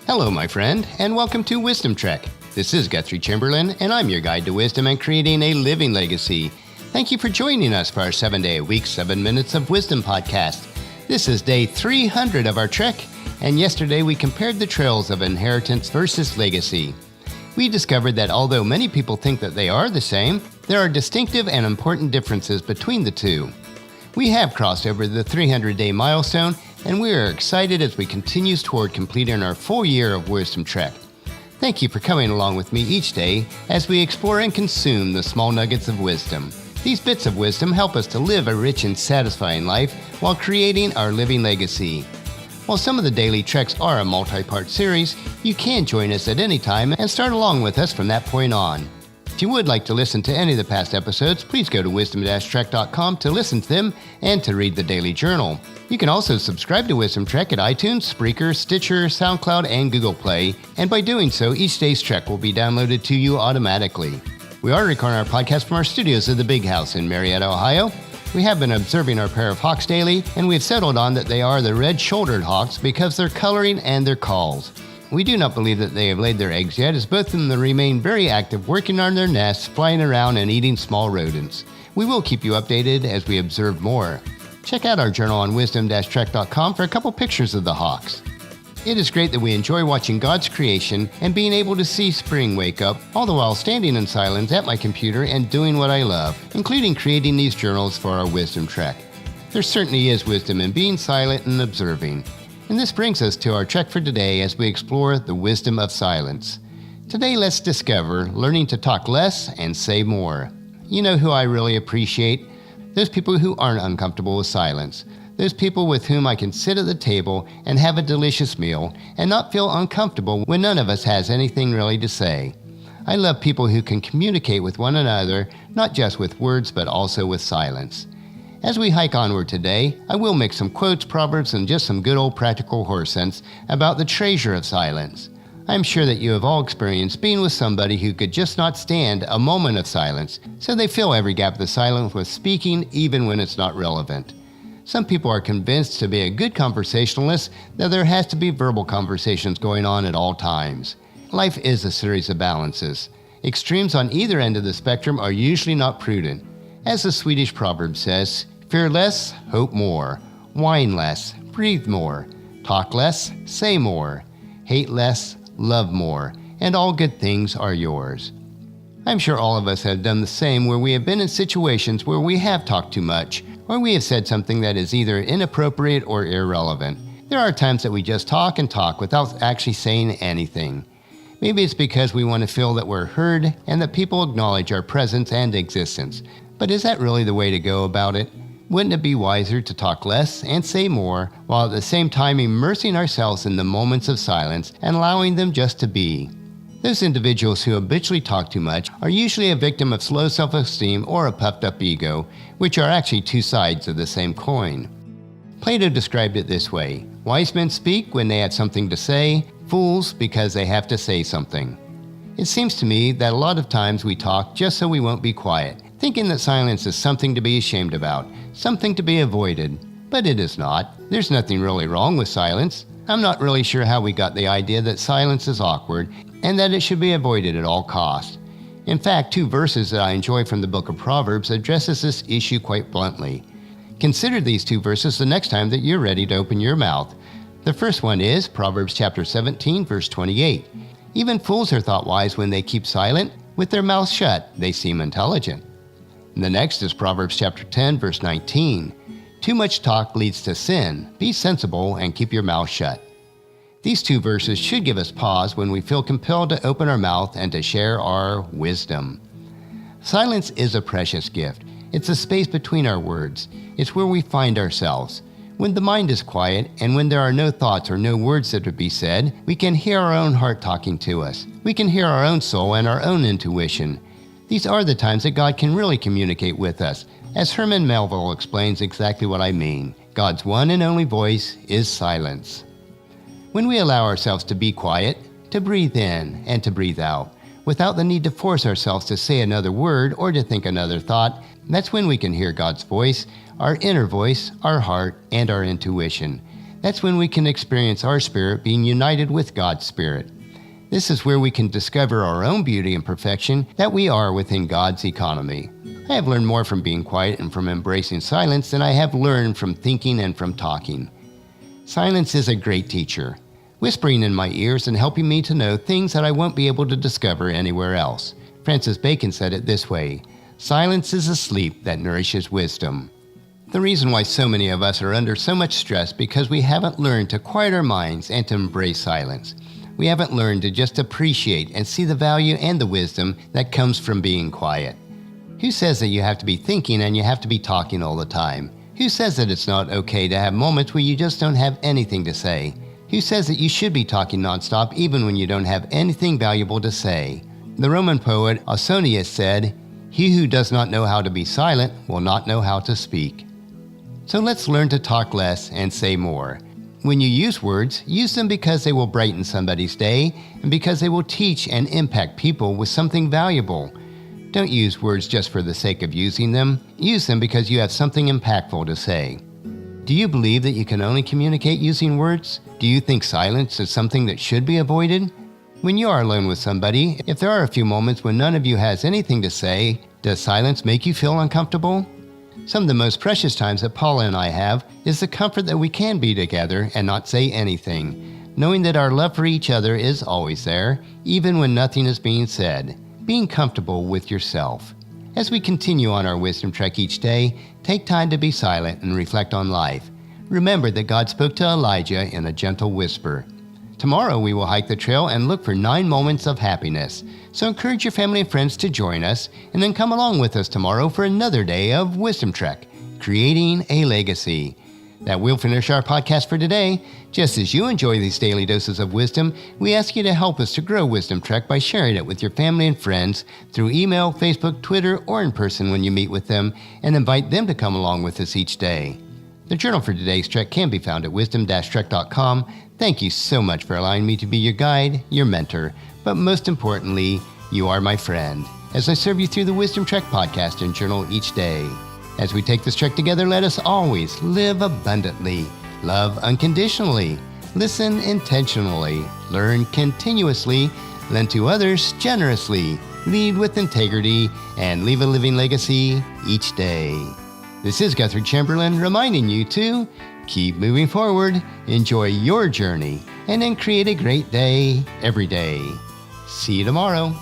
Hello, my friend, and welcome to Wisdom Trek. This is Guthrie Chamberlain, and I'm your guide to wisdom and creating a living legacy. Thank you for joining us for our 7-day-a-week, 7 Minutes of Wisdom podcast. This is day 300 of our trek, and yesterday we compared the trails of inheritance versus legacy. We discovered that although many people think that they are the same, there are distinctive and important differences between the two. We have crossed over the 300-day milestone, and we are excited as we continue toward completing our full year of Wisdom Trek. Thank you for coming along with me each day as we explore and consume the small nuggets of wisdom. These bits of wisdom help us to live a rich and satisfying life while creating our living legacy. While some of the daily treks are a multi-part series, you can join us at any time and start along with us from that point on. If you would like to listen to any of the past episodes, please go to wisdom-trek.com to listen to them and to read the daily journal. You can also subscribe to Wisdom Trek at iTunes, Spreaker, Stitcher, SoundCloud, and Google Play, and by doing so, each day's trek will be downloaded to you automatically. We are recording our podcast from our studios at the Big House in Marietta, Ohio. We have been observing our pair of hawks daily, and we've settled on that they are the red-shouldered hawks because their coloring and their calls. We do not believe that they have laid their eggs yet, as both of them remain very active, working on their nests, flying around, and eating small rodents. We will keep you updated as we observe more. Check out our journal on wisdom-trek.com for a couple pictures of the hawks. It is great that we enjoy watching God's creation and being able to see spring wake up, all the while standing in silence at my computer and doing what I love, including creating these journals for our Wisdom Trek. There certainly is wisdom in being silent and observing. And this brings us to our trek for today as we explore the wisdom of silence. Today, let's discover learning to talk less and say more. You know who I really appreciate? Those people who aren't uncomfortable with silence. Those people with whom I can sit at the table and have a delicious meal and not feel uncomfortable when none of us has anything really to say. I love people who can communicate with one another, not just with words, but also with silence. As we hike onward today, I will mix some quotes, proverbs, and just some good old practical horse sense about the treasure of silence. I'm sure that you have all experienced being with somebody who could just not stand a moment of silence, so they fill every gap of the silence with speaking even when it's not relevant. Some people are convinced to be a good conversationalist that there has to be verbal conversations going on at all times. Life is a series of balances. Extremes on either end of the spectrum are usually not prudent. As the Swedish proverb says, fear less, hope more, whine less, breathe more, talk less, say more, hate less, love more, and all good things are yours. I'm sure all of us have done the same where we have been in situations where we have talked too much, or we have said something that is either inappropriate or irrelevant. There are times that we just talk and talk without actually saying anything. Maybe it's because we want to feel that we're heard and that people acknowledge our presence and existence. But is that really the way to go about it? Wouldn't it be wiser to talk less and say more, while at the same time immersing ourselves in the moments of silence and allowing them just to be? Those individuals who habitually talk too much are usually a victim of low self-esteem or a puffed-up ego, which are actually two sides of the same coin. Plato described it this way: wise men speak when they have something to say, fools because they have to say something. It seems to me that a lot of times we talk just so we won't be quiet, thinking that silence is something to be ashamed about, something to be avoided. But it is not. There's nothing really wrong with silence. I'm not really sure how we got the idea that silence is awkward and that it should be avoided at all costs. In fact, 2 verses that I enjoy from the book of Proverbs addresses this issue quite bluntly. Consider these 2 verses the next time that you're ready to open your mouth. The first one is Proverbs chapter 17, verse 28. Even fools are thought wise when they keep silent. With their mouths shut, they seem intelligent. And the next is Proverbs chapter 10, verse 19. Too much talk leads to sin. Be sensible and keep your mouth shut. These 2 verses should give us pause when we feel compelled to open our mouth and to share our wisdom. Silence is a precious gift. It's a space between our words. It's where we find ourselves. When the mind is quiet and when there are no thoughts or no words that would be said, we can hear our own heart talking to us. We can hear our own soul and our own intuition. These are the times that God can really communicate with us. As Herman Melville explains exactly what I mean, God's one and only voice is silence. When we allow ourselves to be quiet, to breathe in and to breathe out, without the need to force ourselves to say another word or to think another thought, that's when we can hear God's voice, our inner voice, our heart, and our intuition. That's when we can experience our spirit being united with God's spirit. This is where we can discover our own beauty and perfection that we are within God's economy. I have learned more from being quiet and from embracing silence than I have learned from thinking and from talking. Silence is a great teacher, whispering in my ears and helping me to know things that I won't be able to discover anywhere else. Francis Bacon said it this way: silence is a sleep that nourishes wisdom. The reason why so many of us are under so much stress because we haven't learned to quiet our minds and to embrace silence. We haven't learned to just appreciate and see the value and the wisdom that comes from being quiet. Who says that you have to be thinking and you have to be talking all the time? Who says that it's not okay to have moments where you just don't have anything to say? Who says that you should be talking nonstop even when you don't have anything valuable to say? The Roman poet Ausonius said, "He who does not know how to be silent will not know how to speak." So let's learn to talk less and say more. When you use words, use them because they will brighten somebody's day and because they will teach and impact people with something valuable. Don't use words just for the sake of using them. Use them because you have something impactful to say. Do you believe that you can only communicate using words? Do you think silence is something that should be avoided? When you are alone with somebody, if there are a few moments when none of you has anything to say, does silence make you feel uncomfortable? Some of the most precious times that Paula and I have is the comfort that we can be together and not say anything, knowing that our love for each other is always there, even when nothing is being said. Being comfortable with yourself. As we continue on our wisdom trek each day, take time to be silent and reflect on life. Remember that God spoke to Elijah in a gentle whisper. Tomorrow we will hike the trail and look for 9 moments of happiness. So encourage your family and friends to join us, and then come along with us tomorrow for another day of Wisdom Trek, creating a legacy. That will finish our podcast for today. Just as you enjoy these daily doses of wisdom, we ask you to help us to grow Wisdom Trek by sharing it with your family and friends through email, Facebook, Twitter, or in person when you meet with them, and invite them to come along with us each day. The journal for today's trek can be found at wisdom-trek.com. Thank you so much for allowing me to be your guide, your mentor, but most importantly, you are my friend, as I serve you through the Wisdom Trek podcast and journal each day. As we take this trek together, let us always live abundantly, love unconditionally, listen intentionally, learn continuously, lend to others generously, lead with integrity, and leave a living legacy each day. This is Guthrie Chamberlain reminding you to keep moving forward, enjoy your journey, and then create a great day every day. See you tomorrow.